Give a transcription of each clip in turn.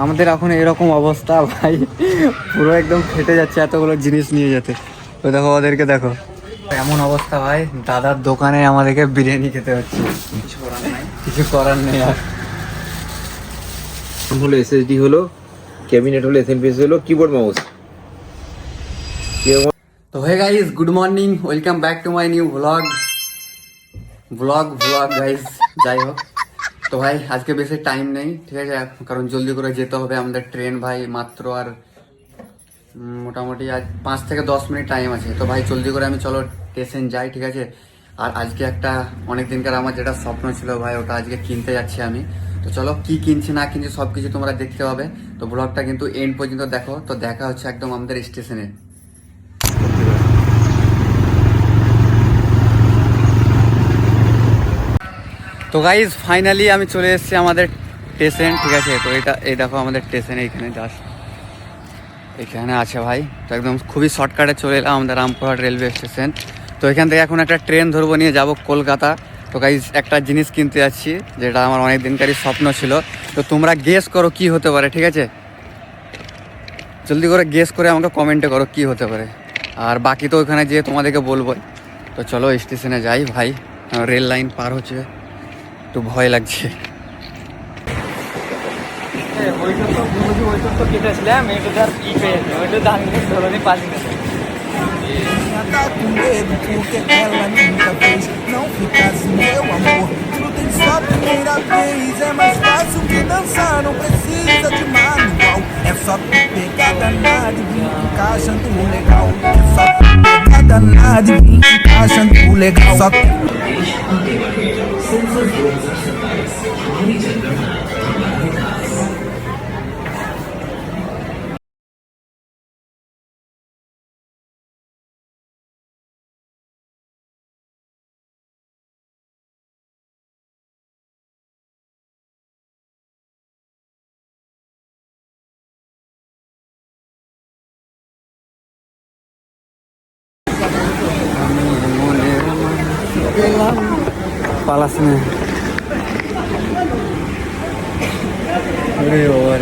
আমাদের এখন এরকম অবস্থা ভাই, পুরো একদম ফেটে যাচ্ছে এতগুলো জিনিস নিয়ে যেতে। তো দেখো ওদেরকে দেখো, এমন অবস্থা ভাই, দাদার দোকানে আমাদেরকে বিরিয়ানি খেতে হচ্ছে, কিছু করার নেই আর। হলো এসএসডি হলো, ক্যাবিনেট হলো, এসএমপিএস হলো, কিবোর্ড মাউস। তো hey guys, good morning, welcome back to my new blog guys. যাই হোক, তো ভাই আজকে বেশি টাইম নেই, ঠিক আছে, কারণ জলদি করে যেতে হবে আমাদের ট্রেন ভাই, মাত্র আর মোটামুটি আজ 5 থেকে 10 মিনিট টাইম আছে। তো ভাই জলদি করে আমি চলো স্টেশন যাই, ঠিক আছে। আর আজকে একটা অনেক দিনকার আমার যেটা স্বপ্ন ছিল ভাই, ওটা আজকে কিনতে যাচ্ছি আমি। তো চলো কি কিনছি না কিনছি সব কিছু তোমরা দেখতে হবে, তো ব্লগটা কিন্তু এন্ড পর্যন্ত দেখো। তো দেখা হচ্ছে একদম আমাদের স্টেশনে। তো গাইজ ফাইনালি আমি চলে এসেছি আমাদের স্টেশন, ঠিক আছে। তো এই দেখো আমাদের স্টেশনে, এইখানে জাস্ট এখানে আছে ভাই। তো একদম খুবই শর্টকাটে চলে এলাম আমাদের রামপুরহাট রেলওয়ে স্টেশন। তো এখান থেকে এখন একটা ট্রেন ধরবো, নিয়ে যাব কলকাতা। তো গাইজ একটা জিনিস কিনতে যাচ্ছি, যেটা আমার অনেক দিনকারই স্বপ্ন ছিল। তো তোমরা গেস করো কি হতে পারে, ঠিক আছে। জলদি করে গেস করে আমাকে কমেন্টে করো কি হতে পারে, আর বাকি তো ওখানে যেয়ে তোমাদেরকে বলবো। তো চলো স্টেশনে যাই ভাই, রেল লাইন পার হচ্ছে, একটু ভয় লাগছে। ওইটা তো কেটেছিলাম, এটা তার ই পেয়েছে, ওইটা দাম নিয়ে ধরনি 5 minute. Tá com medo porque ela nunca fez. Não fica assim, meu amor. Tudo tem sua primeira vez. É mais fácil que dançar, não precisa de manual. É só pegar danada e vir encaixando legal. É só pegar danada e vir encaixando legal. Só পালাস না, अरे और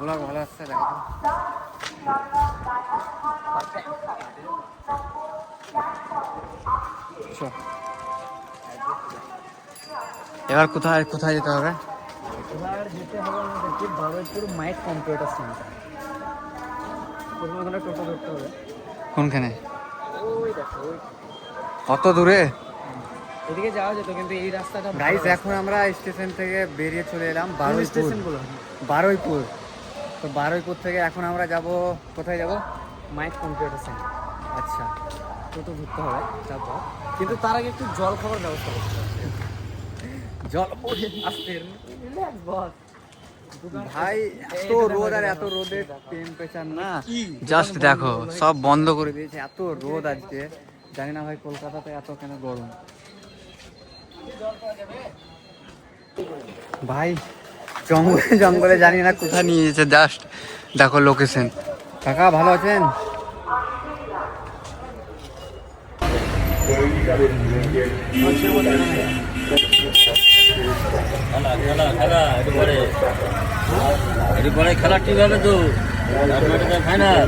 blog ভালো আসছে, দেখো এবার কোথায় কোথায় যেতে হবে? এবার যেতে হবে আমাদেরকে বারুইপুর মাইট কম্পিউটার সেন্টার। প্রথমে ওখানে টোটো ধরতে হবে। কোনখানে? ওই দেখো, ওই কত দূরে? এদিকে যাওয়া যেত, কিন্তু এই রাস্তাটা গাইস এখন আমরা স্টেশন থেকে বেরিয়ে চলে এলাম বারুইপুর। স্টেশনগুলো বারুইপুর, তো বারুইপুর থেকে এখন আমরা যাব কোথায় যাব? মাইট কম্পিউটার সেন্টার। আচ্ছা, টোটো ধরতে হবে তারপর, কিন্তু তার আগে একটু জল খাবার ব্যবস্থা করতে হবে। জল আসতে রিল্যাক্স বস। ভাই এত রোদ, আর এত রোদের টেম্পারেচার না, জাস্ট দেখো সব বন্ধ করে দিয়েছে, এত রোদ আজকে। জানি না ভাই কলকাতাতে এত কেন গরম ভাই। জঙ্গলে জঙ্গলে জানি না কোথায় নিয়ে যেছে, জাস্ট দেখো লোকেশন। কাকা ভালো আছেন? খেলা ঠিক হবে তো, ফাইনাল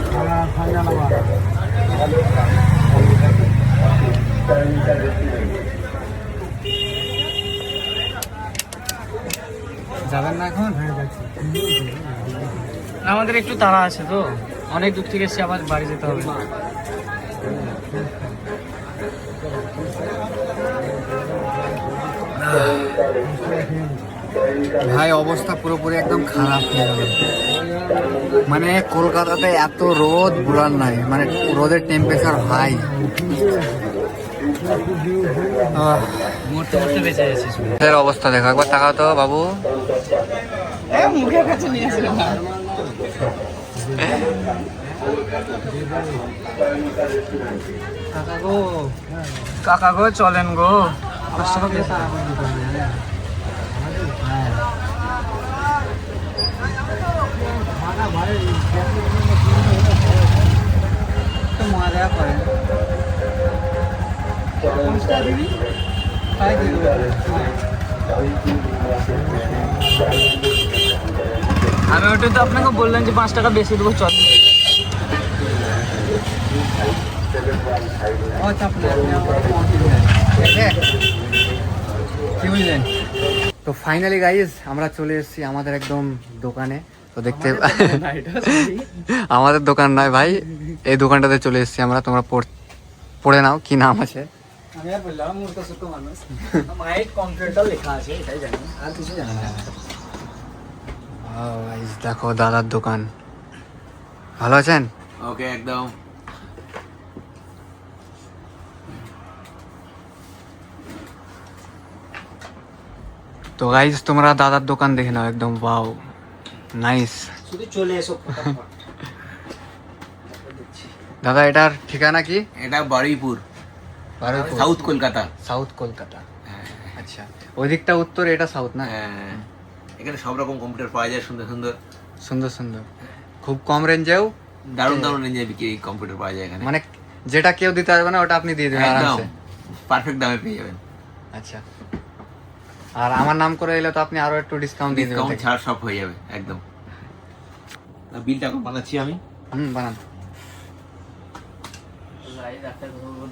যাবেন না এখন? আমাদের একটু তাড়া আছে, তো অনেক দূর থেকে এসে আবার বাড়ি যেতে হবে। ভাই অবস্থা পুরোপুরি একদম খারাপ হয়ে গেল। মানে কলকাতাতে এত রোদ বলার নাই, মানে রোদের টেম্পারেচার হাই। মরতে মরতে বেঁচে যাচ্ছিস। এর অবস্থা দেখো একবার, তাকাও তো বাবু। মুখের কাছে নিয়ে আসলে না। কাকা গো চলেন গো। মজা করে আমি ওটা তো আপনাকে বললাম যে 5 টাকা বেশি দেবো, চল। কি বুঝলেন? তো ফাইনালি গাইজ আমরা চলে এসেছি আমাদের একদম দোকানে। তো দেখতে আমাদের দোকান নয় ভাই, এই দোকানটাতে চলে এসেছি আমরা। তোমরা পড়ে নাও কি নাম আছে। আমি আর বললাম মূর্খ সুর্খ মানুষ, মাইট কম্পিউটার লেখা আছে এটাই জানি, আর কিছু জানি না। দেখো দাদার দোকান। ভালো আছেন? ওকে একদম। তো গাইজ তোমরা দাদার দোকান দেখে নাও, একদম ওয়াও নাইস। শুধু চলে এসো ফটাফট। দাদা এটার ঠিকানা কি? এটা বারুইপুর, সাউথ কলকাতা। সাউথ কলকাতা, আচ্ছা। ওই দিকটা উত্তর, এটা সাউথ না? হ্যাঁ, এখানে সব রকম কম্পিউটার পাওয়া যায়, সুন্দর সুন্দর সুন্দর সুন্দর, খুব কম রেঞ্জেও দারুণ দারুণ রেঞ্জে বিক্রি কম্পিউটার পাওয়া যায় এখানে। মানে যেটা কেউ দিতে পারবে না ওটা আপনি দিয়ে দেবেন একদম আরামসে। পারফেক্ট দামে পেয়ে যাবেন। আচ্ছা, আর আমার নাম করে এলে তো আপনি আরো একটু ডিসকাউন্ট দিয়ে দেবেন। ডিসকাউন্ট ছাড় সব হয়ে যাবে একদম। বিলটা এখন বানাচ্ছি আমি। বানান।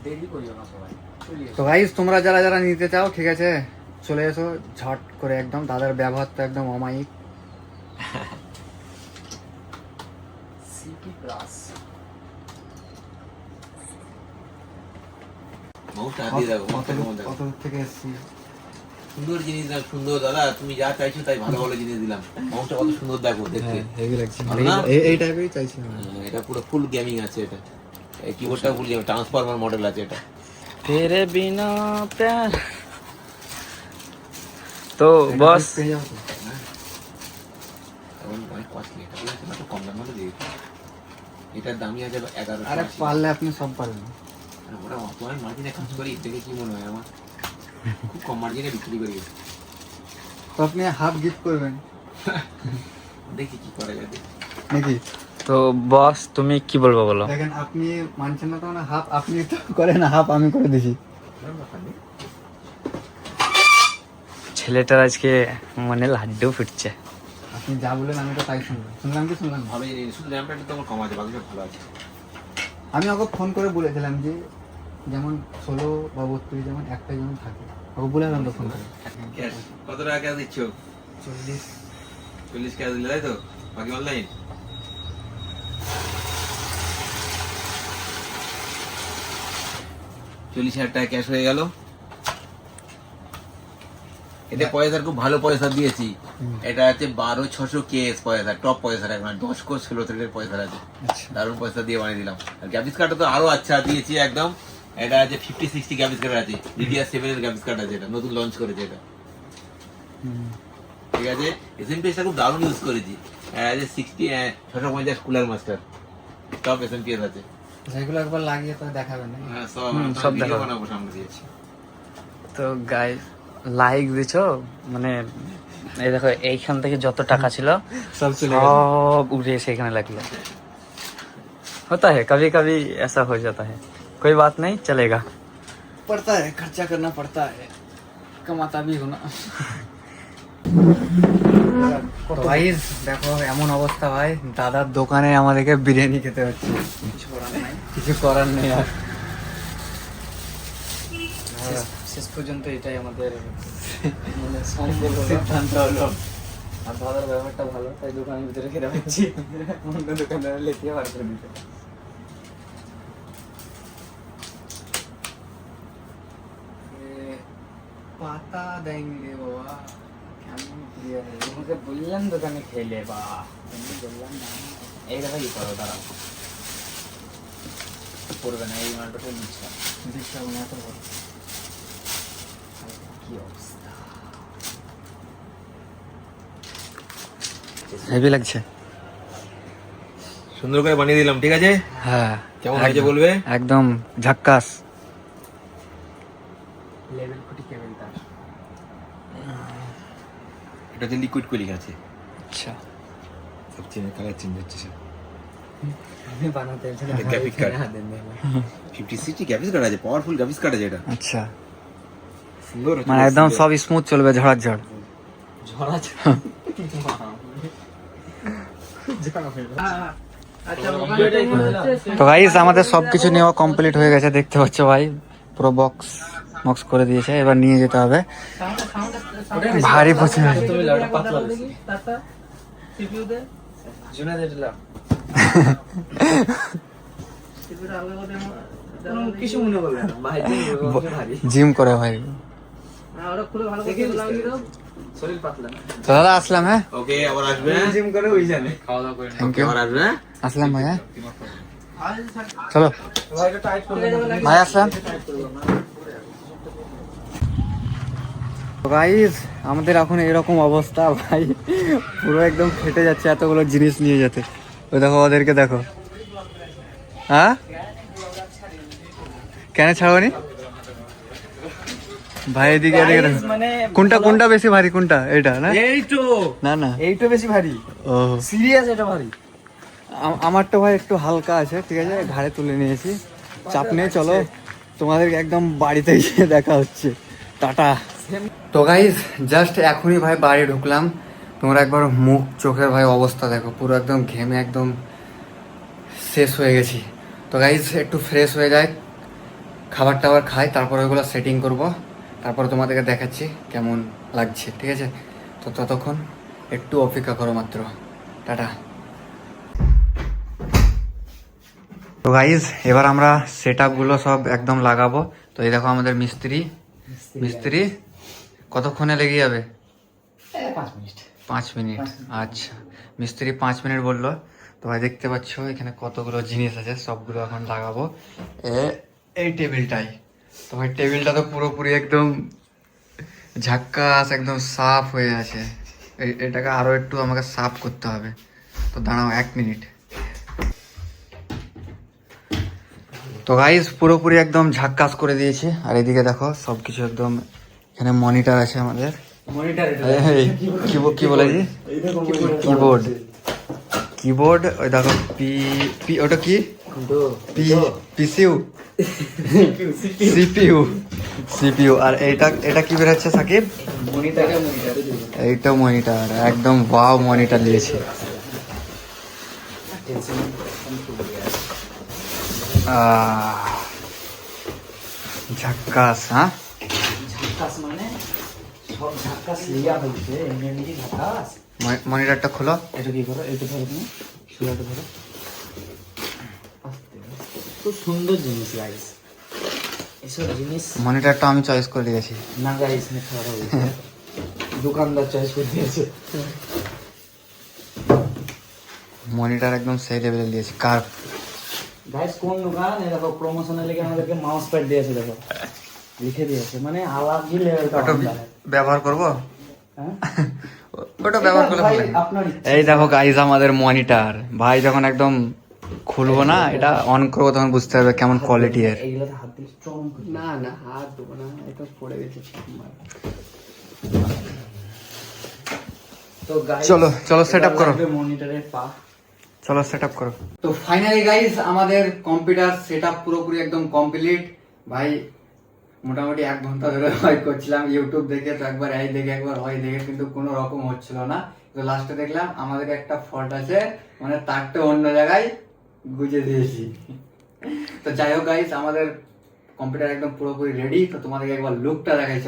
দেরি করিও না সবাই, চলে এসো। তো গাইস তোমরা যারা যারা নিতে চাও ঠিক আছে চলে এসো ঝট করে একদম। দাদার ব্যবহার তো একদম অমায়িক। সিপি প্লাস মাউসটা দিয়ে দাও, মাউসের মধ্যে কত দূর থেকে এসেছি। সুন্দর জিনিস না, সুন্দর দাদা, তুমি যা চাইছো তাই ভালো ভালো জিনিস দিলাম। মাউসটা কত সুন্দর দেখো দেখতে, হেভি লাগছে, ভালো না? এই টাইপেরই চাইছি আমি। এটা পুরো ফুল গেমিং আছে। এটা এই কিবোর্ডটা ফুল গেমিং, ট্রান্সফরমার মডেল আছে এটা। তেরে বিনা প্যার। তো বস পেয়ে যাবো তো? এখন অনেক কস্টলি, এটা বলেছে না তো কম দাম মধ্যে দিয়ে দিই। এটার দামই আছে 1100। আরে পারলে আপনি সব পারবেন। ওরা অপমান মার্জিনে কাজ করি, দেখে কি মনে হয় আমার খুব কম মার্জিনে বিক্রি করি। তো আপনি হাফ গিফট করবেন দেখি কি করা যায়। নাকি? তো বস তুমি কি বলবো বলো? দেখেন আপনি মানছেন না তো, মানে হাফ আপনি তো করেন, হাফ আমি করে দিছি। ছেলেটার আজকে মানে লাড্ডু ফুটছে। আপনি যা বলেন আমি তো তাই শুনলাম। শুনলাম কি শুনলাম? ভালো জিনিস, শুধু র্যামটা তো আমার কম আছে, বাকি সব ভালো আছে। আমি ওকে ফোন করে বলেছিলাম যে যেমন 16 বা 32 যেমন একটা যেমন থাকে, ওকে বলেছিলাম তো ফোন করে। ক্যাশ কত টাকা ক্যাশ দিচ্ছ? 40 ক্যাশ দিলে তাই তো, বাকি অনলাইন। $40,000 ক্যাশ হয়ে গেল। এতে পয়সার খুব ভালো পয়সা দিয়েছি। এটা আছে 12,600 কেএস পয়সা, টপ পয়সা, এখন 10 কোর্স 16 থ্রেডের পয়সা আছে। দারুণ পয়সা দিয়ে বানিয়ে দিলাম। আর গ্রাফিক্স কার্ডটা তো আরো আচ্ছা দিয়েছি একদম। এটা আছে 5060 গ্রাফিক্স কার্ড আছে, DDR7 এর গ্রাফিক্স কার্ড আছে, এটা নতুন লঞ্চ করেছে এটা। ঠিক আছে, এসএমপিএসটা খুব দারুণ ইউজ করেছি। এটা আছে 650 কুলার মাস্টার, টপ এসএমপিএস আছে। সেগুলো একবার লাগিয়ে তো দেখাবেন না? হ্যাঁ, সব সব ভিডিও দেখাবো। বানাবো সামনে দিয়েছি। তো গাইস লাইক দিছো, মানে এই দেখো এইখান থেকে যত টাকা ছিল সব চলে গেল। सब उड़े से एखाने लगलो। होता है कभी कभी ऐसा हो जाता है, कोई बात नहीं, चलेगा। पड़ता है, खर्चा करना पड़ता है, कमाता भी होना। তো গাইস দেখো এমন অবস্থা ভাই, দাদার দোকানে আমাদেরকে বিরিয়ানি খেতে হচ্ছে। কিছু করার নেই আর। শেষ পর্যন্ত এটাই আমাদের মানে সম্ভব হলো। সিদ্ধান্ত হলো। আর দাদার ব্যাপারটা ভালো, তাই দোকানের ভিতরে খেতে পাচ্ছি, অন্য দোকানদার লেখিয়ে বার করে দিতে। पाता देंगे बाबा, क्या তোমাকে বললাম দোকানে খেলে বা আমি বললাম না এই দেখা কি করো দাঁড়াও পড়বে না এই মালটাকে নিচ্ছিলাম দিচ্ছিলাম না এত বড় কি অবস্থা হেভি লাগছে। সুন্দর করে বানিয়ে দিলাম, ঠিক আছে? হ্যাঁ কেমন হয়েছে বলবে? একদম ঝাক্কাস। লেভেল কুটি কেবল তার এটা হচ্ছে লিকুইড কুলিং আছে, আচ্ছা সব চেঞ্জ, কালার চেঞ্জ হচ্ছে সব। আমি বানাতে এটা গ্রাফিক কার্ড 5060 গ্রাফিক্স কার্ড আছে, পাওয়ারফুল গ্রাফিক্স কার্ড আছে এটা। আচ্ছা, সুন্দর হচ্ছে, মানে একদম সব স্মুথ চলবে, ঝড়াঝড়। ঝরা তো গাইস আমাদের সবকিছু নেওয়া কমপ্লিট হয়ে গেছে, দেখতে পাচ্ছ ভাই পুরো বক্স মক্স করে দিয়েছে। এবার নিয়ে যেতে হবে, ভারী প্রচুর। কিছু মনে করবে না ভাই ভারী জিম করে ভাই। ওরা খুলে ভালো করে লাগিয়ে দাও, শরীর পাতলা না। তো দাদা আসলাম, হ্যাঁ ওকে, আবার আসবে। জিম করে ওই জানে খাওয়া দাওয়া করে থ্যাংক ইউ, আবার আসবে। আসলাম ভাই। হ্যাঁ চলো ভাইটা টাইট করে ভাই, আসলাম। গাইস আমাদের এখন এরকম অবস্থা ভাই, পুরো একদম ফেটে যাচ্ছে এতগুলো জিনিস নিয়ে যেতে। ওই দেখো ওদেরকে দেখো। হ্যাঁ কেন ছাড়বনি ভাই? এদিকে এদিকে দেখো। মানে কোনটা কোনটা বেশি ভারী, কোনটা এটা না? এই তো না না, এইটা বেশি ভারী, ও সিরিয়াস এটা ভারী। আমারটা ভাই একটু হালকা আছে, ঠিক আছে, ঘাড়ে তুলে নিয়েছি, চাপ নেই। চলো তোমাদেরকে একদম বাড়িতে গিয়ে দেখা হচ্ছে, টাটা। তো গাইজ জাস্ট এখনই ভাই বাড়ি ঢুকলাম, তোমরা একবার মুখ চোখের ভাই অবস্থা দেখো, পুরো একদম ঘেমে একদম শেষ হয়ে গেছি। তো গাইজ একটু ফ্রেশ হয়ে যায়, খাবার টাবার খাই, তারপর ওইগুলো সেটিং করব, তারপর তোমাদেরকে দেখাচ্ছি কেমন লাগছে, ঠিক আছে? তো ততক্ষণ একটু অপেক্ষা করো মাত্র, টাটা। তো গাইজ এবার আমরা সেট আপগুলো সব একদম লাগাবো। তো এই দেখো আমাদের মিস্ত্রি কতক্ষণে লেগে যাবে? 5 মিনিট 5 মিনিট, আচ্ছা। মিস্ত্রি 5 মিনিট বললো। তো ভাই দেখতে পাচ্ছ এখানে কতগুলো জিনিস আছে, সবগুলো এখন লাগাবো এই টেবিলটাই। তো ভাই টেবিলটা তো পুরোপুরি একদম ঝাক্কাস, একদম সাফ হয়ে আছে। এটাকে আরো একটু আমাকে সাফ করতে হবে। তো দাঁড়াও 1 মিনিট। তো গাইস পুরোপুরি একদম ঝাক্কাস করে দিয়েছি। আর এদিকে দেখো সবকিছু একদম, এখানে মনিটর আছে আমাদের, মনিটর কি বলেছি, কিবোর্ড। ওই দেখো ওটা কি, সিপিইউ। আর এটা কি বের হচ্ছে সাকিব? এইটা মনিটর, একদম ওয়াও মনিটর নিয়েছি। ঝাক্কাস, হ্যাঁ ঝাক্কাস মানে সব ঝাক্কাস লিয়া হইছে, এমনি ঝাক্কাস। মনিটরটা খোলো। এটা কি করো, এটা ধরো তুমি, সুরাটা ধরো। খুব সুন্দর জিনিস গাইস, এসব জিনিস। মনিটরটা আমি চয়েস করে দিয়েছি। না গাইস নে খারাপ হয়েছে, দোকানদার চয়েস করে দিয়েছে। মনিটর একদম সেই লেভেলে দিয়েছি, কার গাইস কোন দোকান, এই দেখো প্রমোশনের লেগে আমাদেরকে মাউস প্যাড দিয়েছে, দেখো লিখে দিয়েছে, মানে আলাদা লেভেলটা। ওটা ব্যবহার করব, হ্যাঁ ওটা ব্যবহার করলে ভালো লাগে। আপনার এই দেখো গাইস আমাদের মনিটর, ভাই যখন একদম খুলবো না, এটা অন করবো, তখন বুঝতে হবে কেমন কোয়ালিটি এর। এইগুলোতে হাত দিলে স্ট্রং। না না হাত দেবো না, এটা পড়ে গেছে। তো গাইস চলো সেট আপ করো, মনিটরের পা, চলো সেট আপ করো। তো ফাইনালি গাইস আমাদের কম্পিউটার সেট আপ পুরোপুরি একদম কমপ্লিট। ভাই মোটামুটি 1 ঘন্টা ধরে হয় করছিলাম ইউটিউব দেখে, তো একবার এই দেখে একবার হয় দেখে, কিন্তু কোনো রকম হচ্ছিল না। তো লাস্টে দেখলাম আমাদের একটা ফল্ট আছে, মানে তারটা অন্য জায়গায় গুজে দিয়েছি। তো যাই হোক গাইস আমাদের কম্পিউটার একদম পুরোপুরি রেডি। তো তোমাদেরকে একবার লুকটা দেখাই,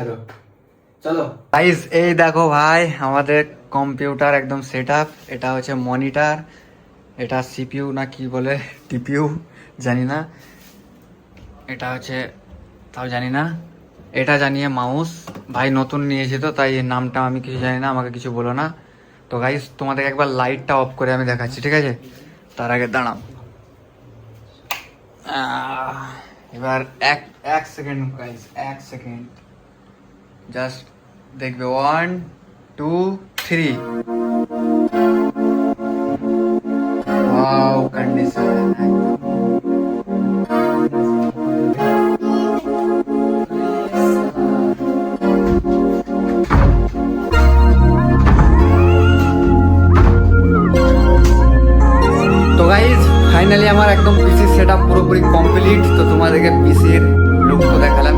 চলো গাইস। এই দেখো ভাই আমাদের কম্পিউটার একদম সেট আপ। এটা হচ্ছে মনিটর, এটা সিপিইউ না কি বলে, টিপিইউ জানি না, এটা হচ্ছে তাও জানি না, এটা জানিয়ে মাউস, ভাই নতুন নিয়েছে তো তাই নামটা আমি কিছু জানি না, আমাকে কিছু বলো না। তো গাইস তোমাদের একবার লাইটটা অফ করে আমি দেখাচ্ছি, ঠিক আছে? তার আগে দাঁড়াও, এবার এক সেকেন্ড গাইস, 1 সেকেন্ড জাস্ট দেখবে। 1 2 3 ওয়াও কন্ডিশন। তো গাইজ ফাইনালি আমার একদম পিসির সেটআপ পুরোপুরি কমপ্লিট। তো তোমাদেরকে পিসির লুক তো দেখালাম।